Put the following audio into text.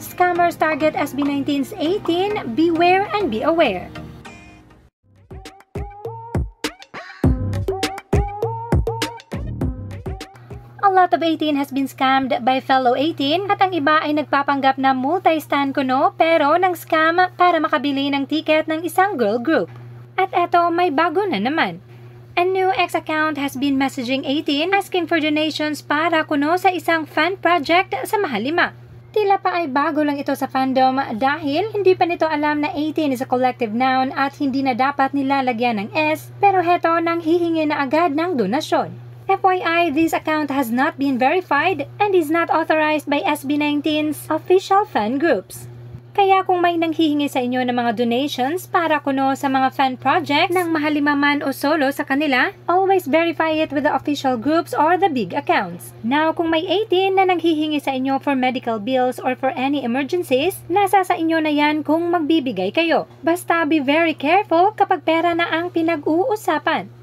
Scammers target SB19's 18, beware and be aware. A lot of 18 has been scammed by fellow 18 at ang iba ay nagpapanggap na multi-stan kuno pero nang scam para makabili ng ticket ng isang girl group. At eto, may bago na naman. A new ex account has been messaging 18 asking for donations para kuno sa isang fan project sa Mahalima. Tila pa ay bago lang ito sa fandom dahil hindi pa nito alam na 18 is a collective noun at hindi na dapat nilalagyan ng S, pero heto nang hihingi na agad ng donasyon. FYI, this account has not been verified and is not authorized by SB19's official fan groups. Kaya kung may nanghihingi sa inyo ng mga donations para kuno sa mga fan projects ng Mahalima man o solo sa kanila, always verify it with the official groups or the big accounts. Now, kung may 18 na nanghihingi sa inyo for medical bills or for any emergencies, nasa sa inyo na yan kung magbibigay kayo. Basta be very careful kapag pera na ang pinag-uusapan.